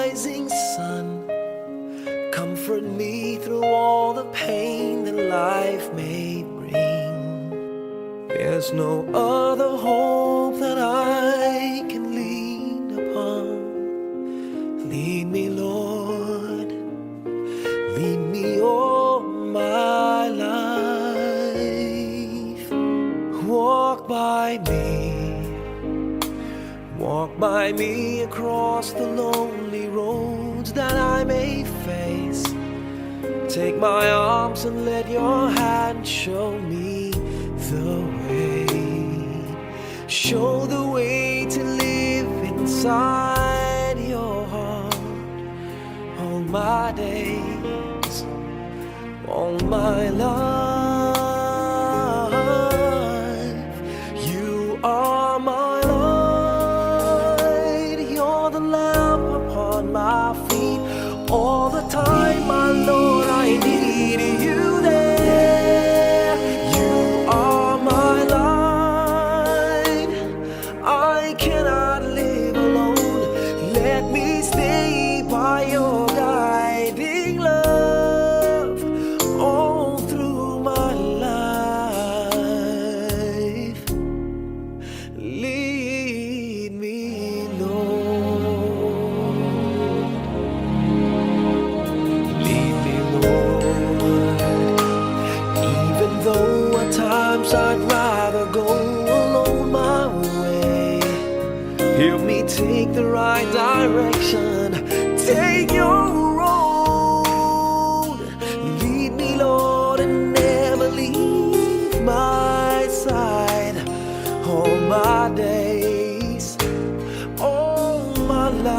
rising sun. Comfort me through all the pain that life may bring. There's no other hope that I can lean upon. Lead me, Lord, lead me all my life. Walk by me across the lonely roads that I may face. Take my arms and let your hand show me the way. Show the way to live inside your heart all my days, all my life. You are my light, you're the lamp upon my feet. All the time, my Lord, I need you there. You are my light, I cannot live alone. Let me stay by your guiding love all through my life. Lead me, Lord. Lead me, Lord. Even though at times I'd rather go alone my way, help me take the right direction. Take your road. Lead me, Lord, and never leave my side. All my days, all my life.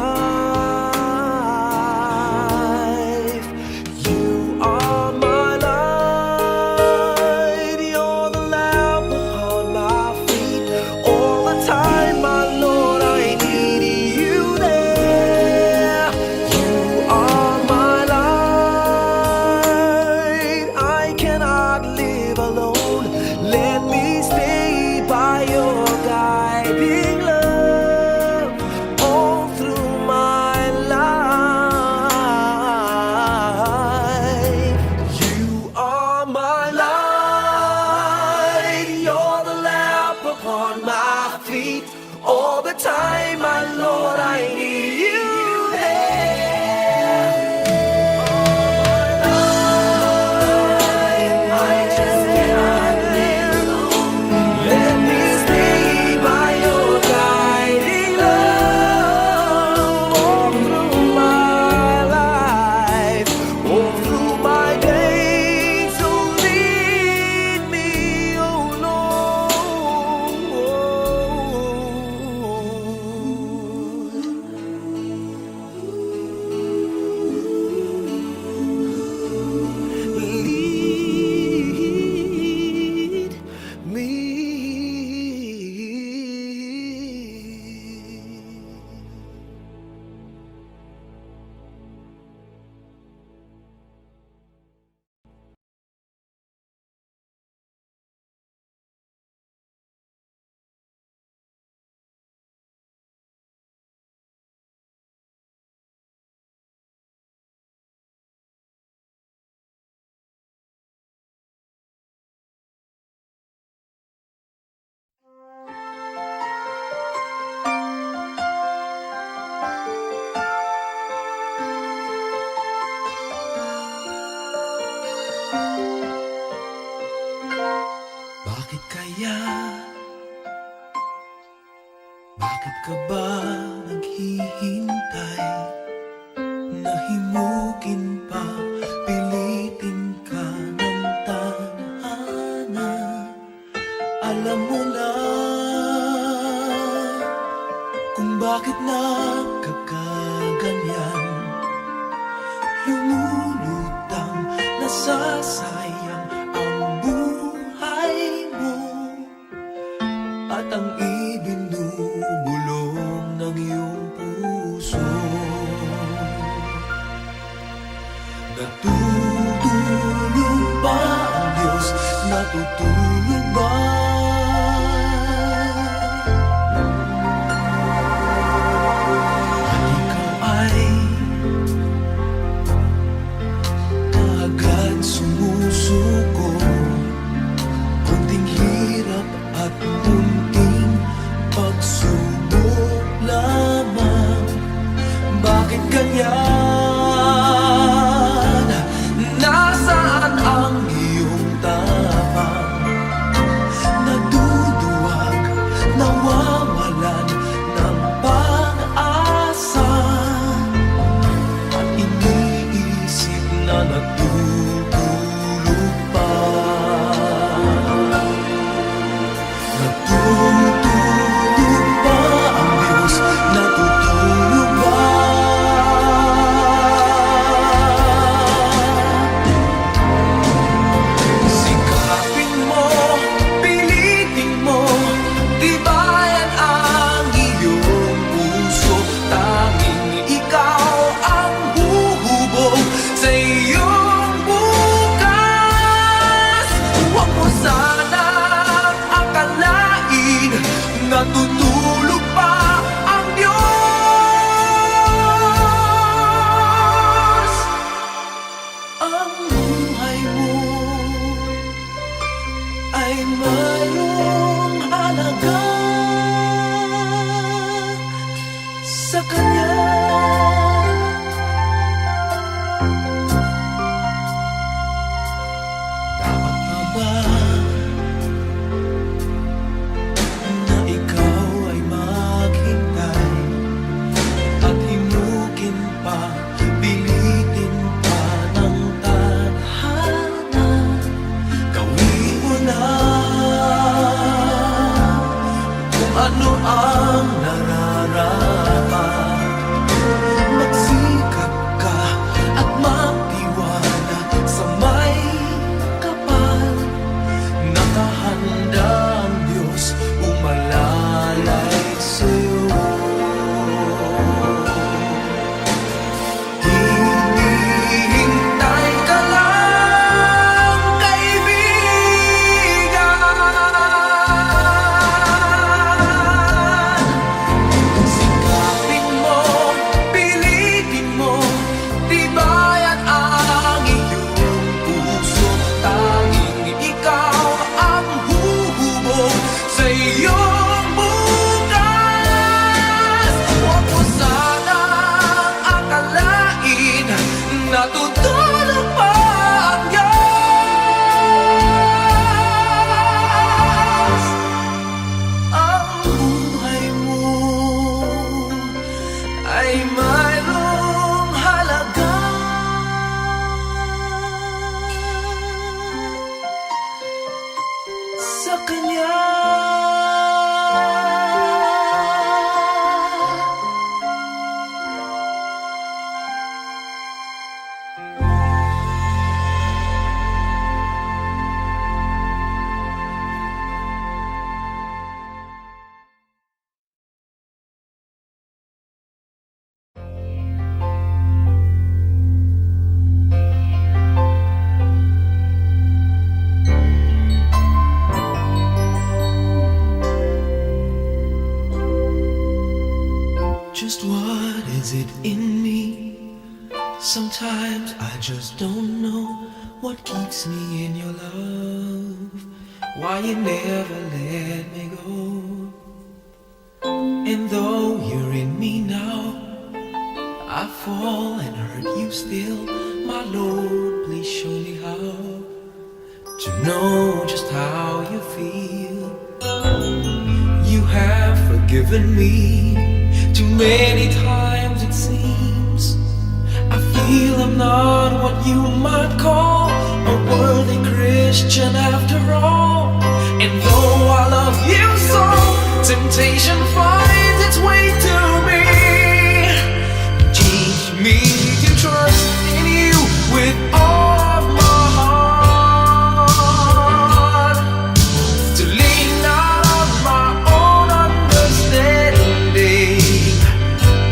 You are my light, you're the lamp upon my feet. All the time, my Lord, I need you there. You are my light, I cannot live alone. Let me stay by your guiding love all through my life. You are my light, you're the lamp upon my feet. All the time, my Lord, I need you there. I just cannot live alone. Let me stay by your guiding love all through my life, all through my days. So lead me, oh Lord. Lead me. Bakit kaya? Bakit ka ba naghihintay? Nahimukin pa, pilitin ka ng tadhana. Alam mo na kung bakit nagkakaganyan. Lumulutang, nasasayang ang buhay mo at ang ibinubulong ng iyong puso. Natutulog ba ang Diyos? Natutulog ba? At ikaw ay ganyan. Nasaan ang iyong tapang? Naduduwag, nawawalan ng pag-asa, at iniisip na natutulog pa. Natutulog ba ang Diyos? Natutulog ba? Sikapin mo, pilitin mo, tibayan ang iyong puso. Tanging ikaw ang huhubog sa iyong bukas. Huwag mo sanang akalain natutulog pa ang Diyos. Ang buhay mo ay mayroong halaga sa Kanya. Dapat pa ba na ikaw ay maghintay at himukin pa, pilitin pa ng tadhana? Gawin mo na kung ano ang nararapat. Magsikap ka at magtiwala sa may kapal. Nakahanda ang Diyos umalalay sa'yo. Hinihintay ka lang, kaibigan. Sikapin mo, pilitin mo, tibayan ang iyong puso. Tanging ikaw ang huhubog sa iyong bukas. Huwag mo sanang akalain natutulog pa ang Diyos. Ang buhay mo ay mayroong halaga sa Kanya. Just what is it in me? Sometimes I just don't know what keeps me in your love. Why you never let me go. And though you're in me now, I fall and hurt you still. My Lord, please show me how to know just how you feel. You have forgiven me too many times, it seems. I feel I'm not what you might call a worthy Christian after all. And though I love you so, temptation finds its way to me. Teach me to trust in you with all of my heart, to lean not on my own understanding.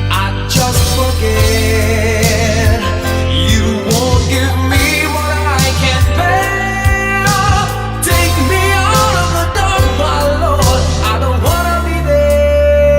I just forget you won't give me what I can't bear. Take me out of the dark, my Lord. I don't wanna be there.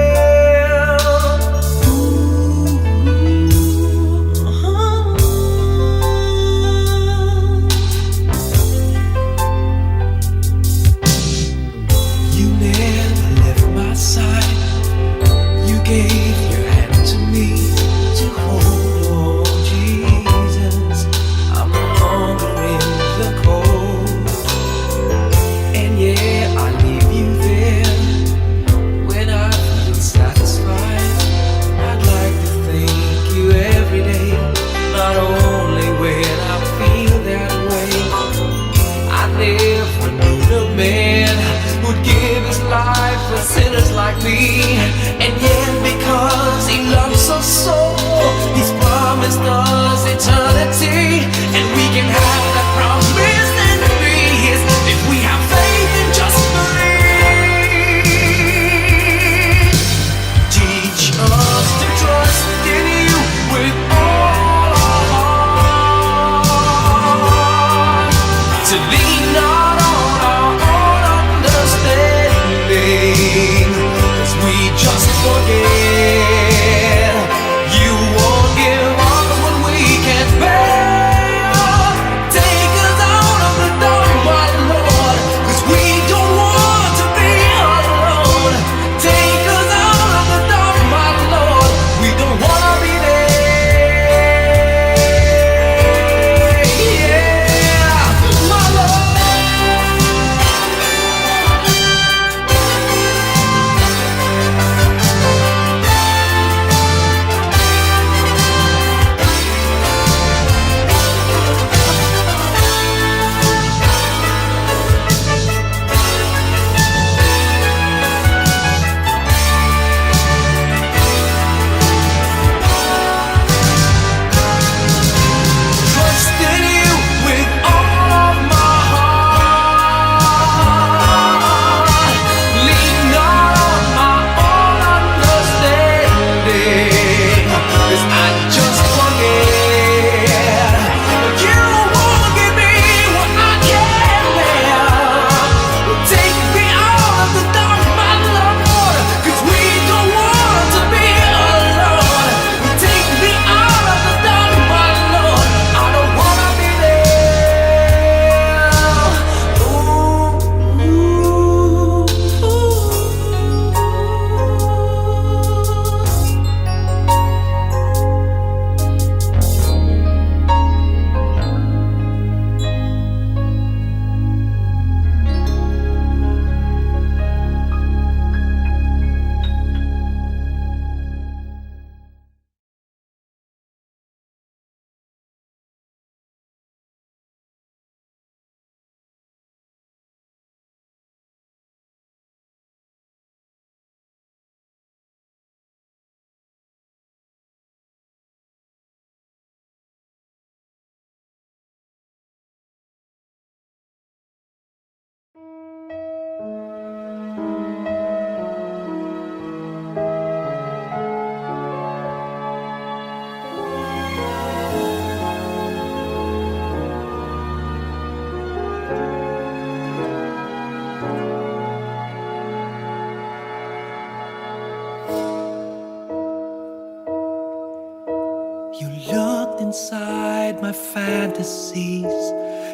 You looked inside my fantasies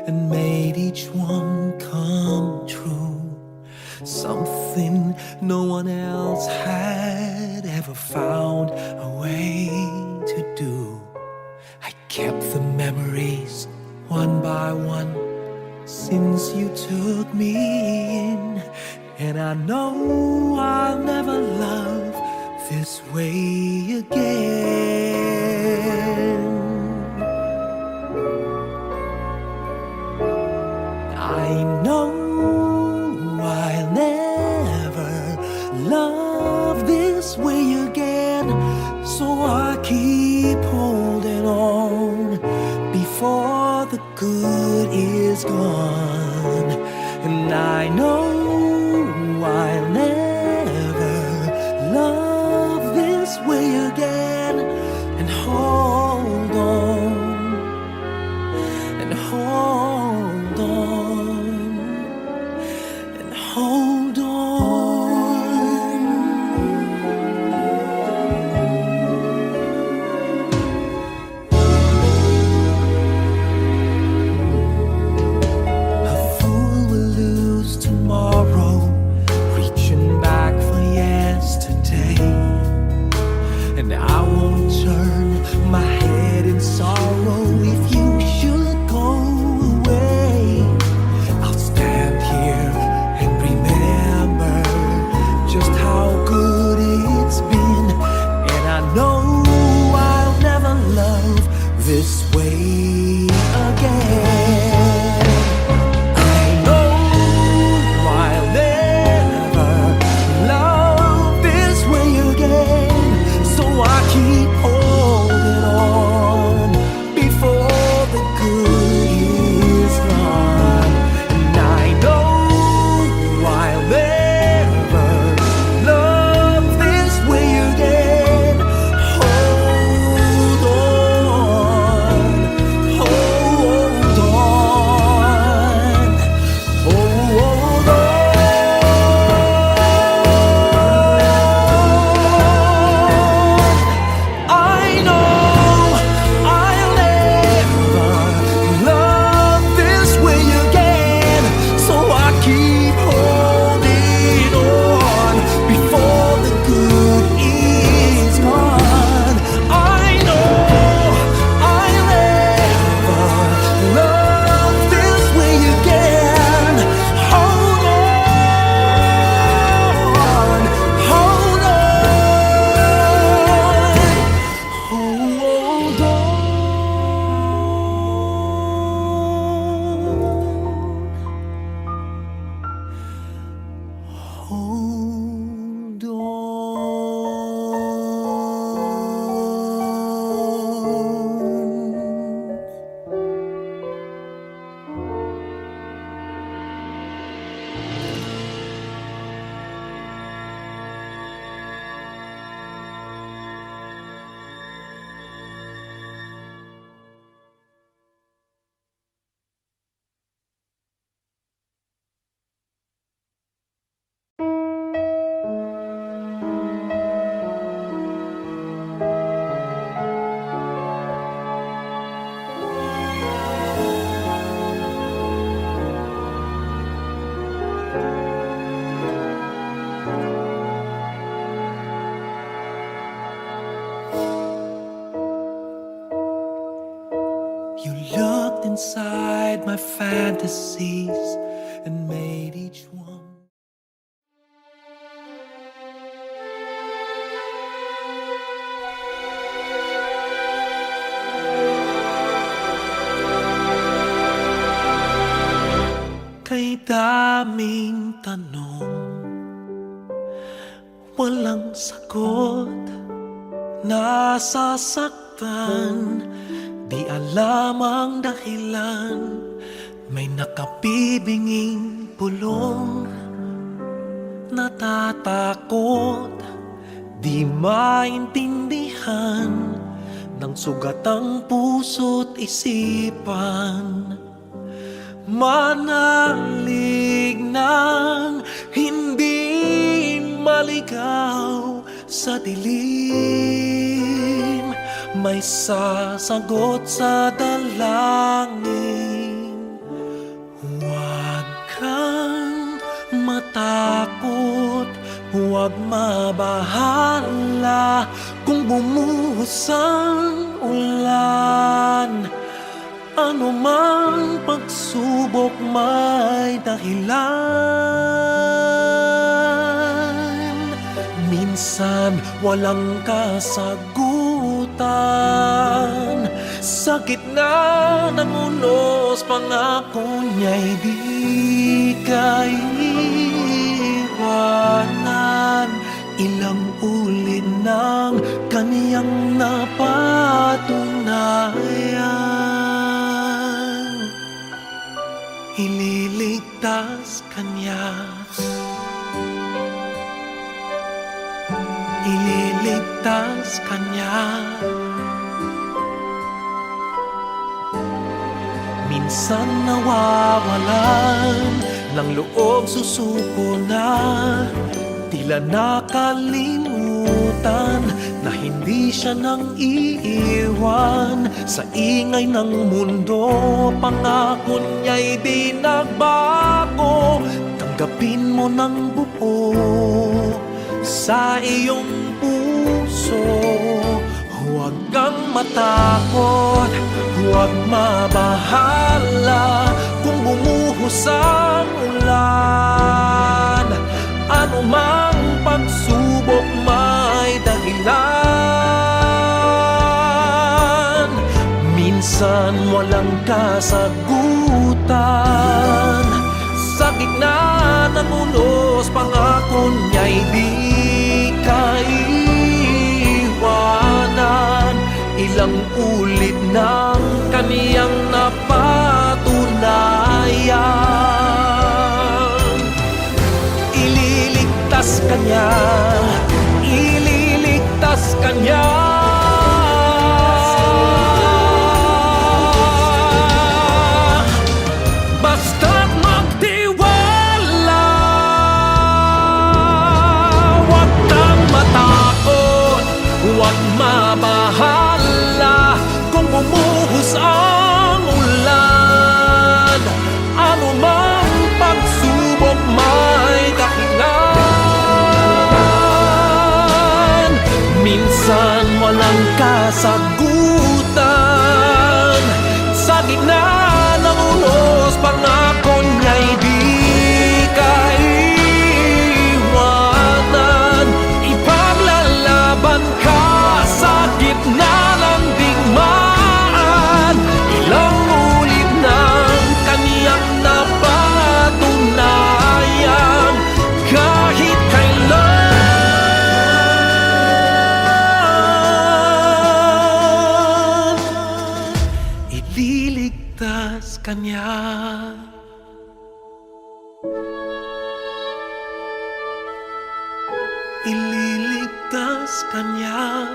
and made each one come true. Something no one else had ever found a way to do. I kept the memories one by one since you took me in, and I know I'll never love this way again. I know I'll never love this way again, so I keep holding on before the good is gone. And I know I'll never love this way again, and hold on, and hold on, and hold on. A fool will lose tomorrow, reaching back for yesterday. And I won't turn my head in sorrow if you should go away. I'll stand here and remember just how good it's been, and I know I'll never love this way again. I know I'll never love this way again, so I keep holding on before the good is gone. And I know I'll never love this way again. Hold on, hold on, hold on. I know I'll never love this way again, so I keep holding on before the good is gone. I know I'll never love this way again. Hold on, hold on, hold on. Hold on. You looked inside my fantasies and made each one. Kay daming tanong, walang sagot, nasasaktan, di alam ang dahilan. May nakabibinging pulong, natatakot, di maintindihan ng sugat ang puso't isipan. Manalig ng hindi maligaw sa dilim, may sasagot sa dalangin. Huwag kang matakot, huwag mabahala kung bumuhos ang ulan. Ano mang pagsubok may dahilan. Minsan walang kasagutan. Sa gitna ng unos, pangako niya'y di kaiwanan. Ilang ulit ng kaniyang napatunayan. Ililigtas kanya, ililigtas kanya. Minsan nawawalan ng loob, susuko na, tila nakalimutan na hindi siya nang iiwan. Sa ingay ng mundo, pangako niya'y di nagbago. Tanggapin mo ng buo sa iyong puso. Huwag kang matakot, huwag mabahala kung bumuhos ang ulan. Ano mang pagsubok may dahilan. Minsan walang kasagutan. Sa gitna ng unos, pangako niya'y di kaiwanan. Ilang ulit ng kaniyang napatunayan. Ililigtas kanya, ililigtas kanya. Basta't magtiwala, huwag kang matakot, huwag mabahala kung bumuhos ang ulan. Ano mang pagsubok may dahilan. Minsan walang kasagutan. Sa gitna ng unos, pangako niya'y di kaiwanan. Ipaglalaban ka sa gitna ng digmaan. Ilang ulit ng kaniyang napatunayan. Kahit kailan, ililigtas kanya. Ililigtas kanya.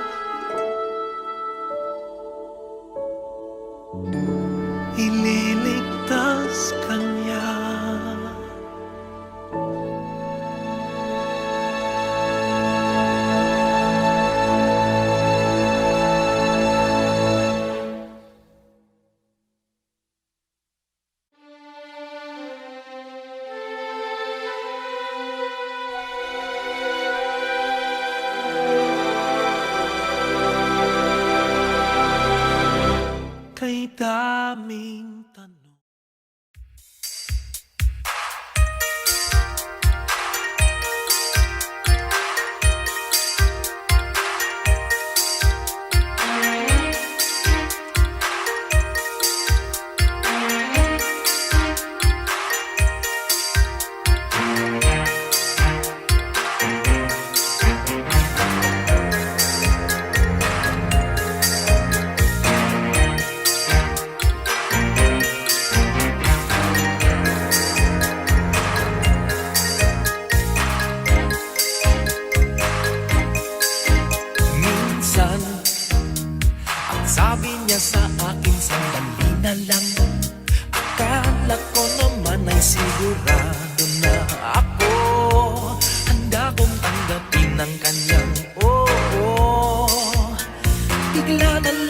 Ililigtas kanya. Kay daming tanong. Sabi niya sa akin, sandali na lang. Akala ko naman ay sigurado na ako. Handa kong tanggapin ang kanyang oo. Bigla na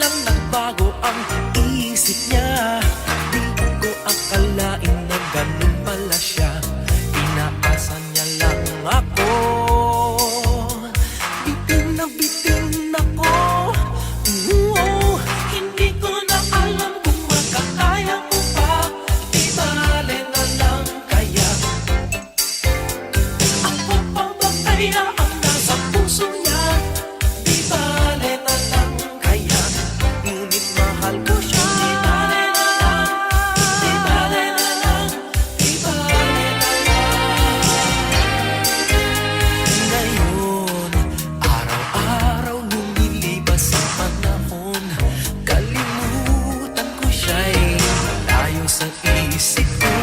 isip ko,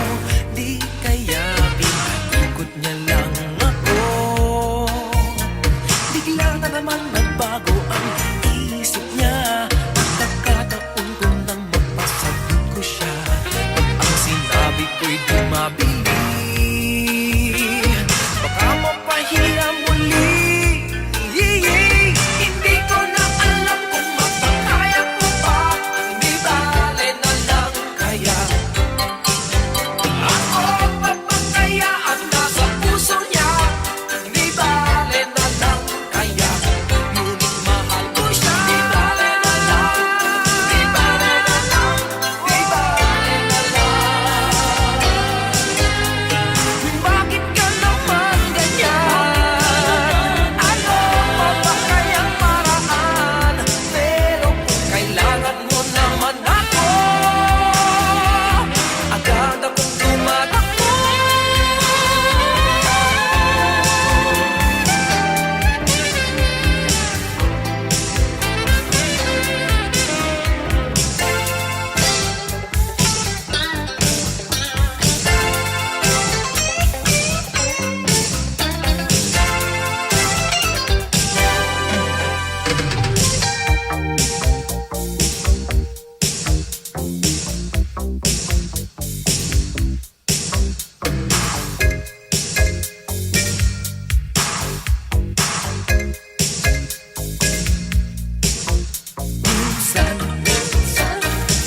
di kaya pinaikot niya lang ako. Bigla na naman nagbago ang isip niya. Pagkakataon ko nang mapasagot ko siya. Pag ang sinabi ko'y di mabili, baka mapahiya muli. Hindi ko na alam kung mapakaya ko pa. Di bale na lang kaya ako papakayaan nasa puso niya. Di bale na lang kaya ngunit mahal ko siya. Di bale na lang, di bale na lang, di bale na lang. Bakit ka naman ganyan? Ano pa ba kayang paraan? Pero kung kailangan mo naman ako, agad akong tumatakbo. Minsan,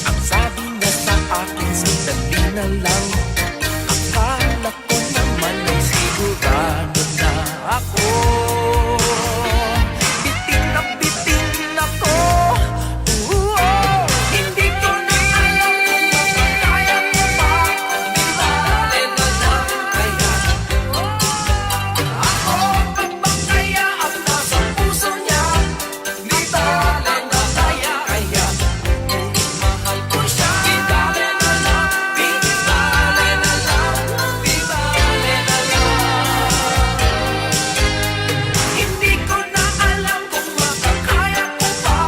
ang sabi niya sa akin, sandali na lang. Akala ko naman ay sigurado na ako. Bitin ako. Hindi ko na alam kung mapakaya ko pa. Di bale na lang kaya ako papakayaan nasa puso niya. Di bale na kaya ngunit mahal ko siya. Di bale na lang, di bale na lang, di bale na lang. Hindi ko na alam kung makakaya ko pa.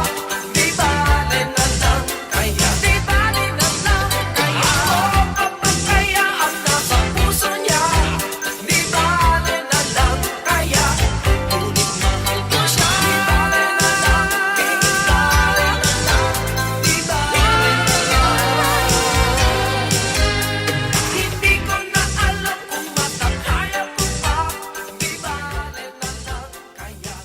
Di bale na lang kaya, di bale na lang kaya ako papakayaan nasa puso niya. Di bale na lang kaya ngunit mahal ko siya. Di bale na lang, di bale na lang, di bale na lang. Hindi ko na alam kung makakaya ko pa. Di bale na lang kaya.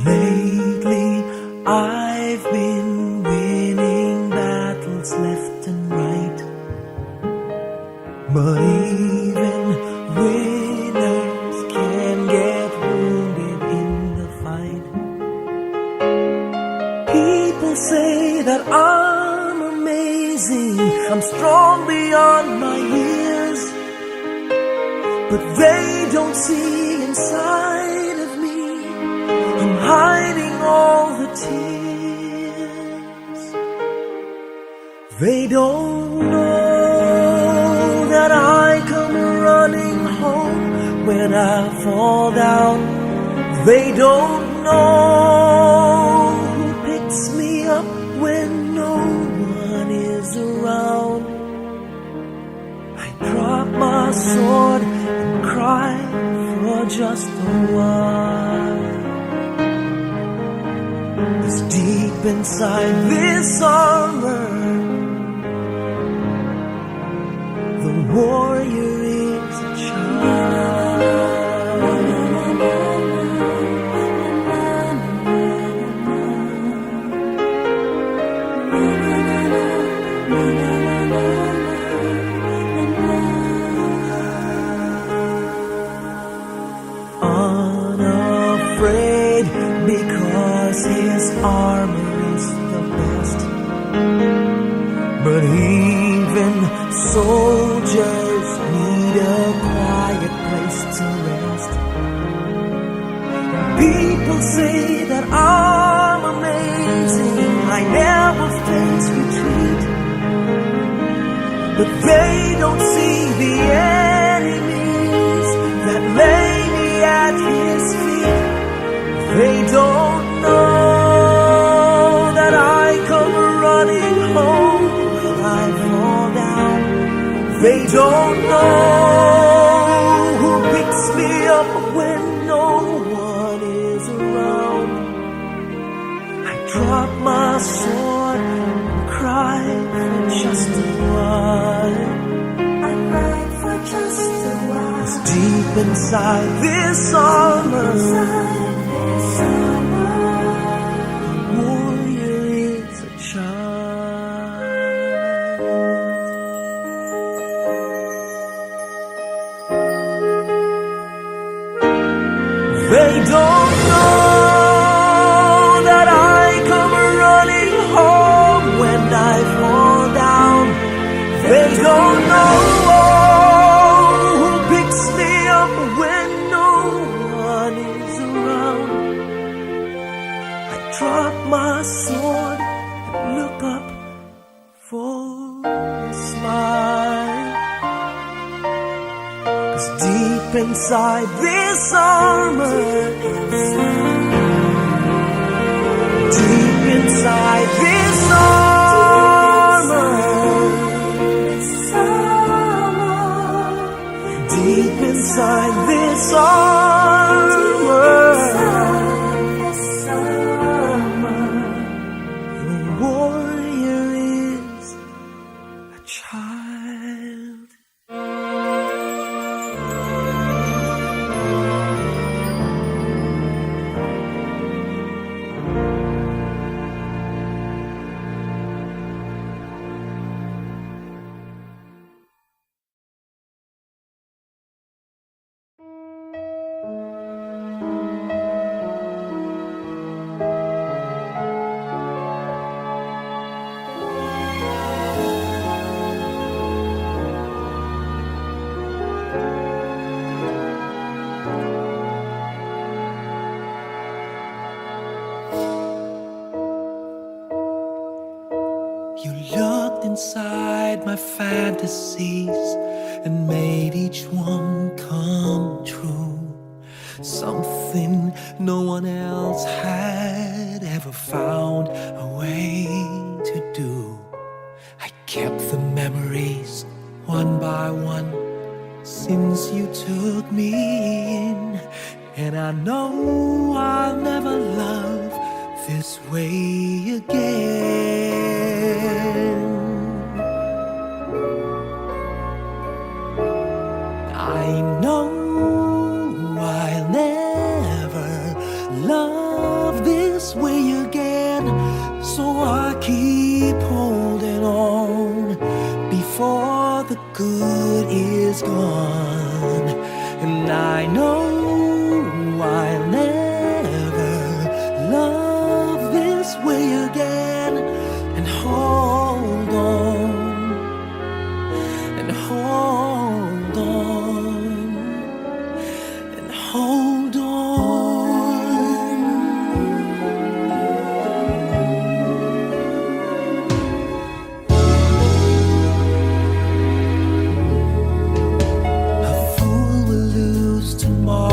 Lately, I've been winning battles left and right. But even winners can get wounded in the fight. People say that I'm amazing, I'm strong beyond my years. But they don't see inside of me. I'm hiding all the tears. They don't know that I come running home when I fall down. They don't know who picks me up when no one is around. I drop my sword and cry for just a while. 'Cause deep inside this armor, the warrior is a unafraid because his armor is the best. But even soldiers need a quiet place to rest. Be People say that I'm amazing. I never face retreat, but they don't see the enemies that lay me at His feet. They don't know that I come running home when I fall down. They don't know who picks me up when no one is around. I drop my sword and cry for just a while. I cry for just a while. 'Cause deep inside this armor, the warrior is a child. They don't know that I come running home when I fall down. They don't know who picks me up when no one is around. I drop my sword and look up for a smile. 'Cause deep inside this armor, deep inside this armor, deep inside this armor, the warrior is a child. You looked inside my fantasies and made each one come true. Something no one else had ever found a way to do. I kept the memories one by one since you took me in, and I know I'll never love this way again. I know I'll never love this way again, so I keep holding on before the good is gone. And I know I'll never love this way again, and hold on, and hold on, and hold on. A fool will lose tomorrow,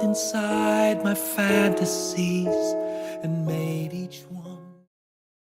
inside my fantasies and made each one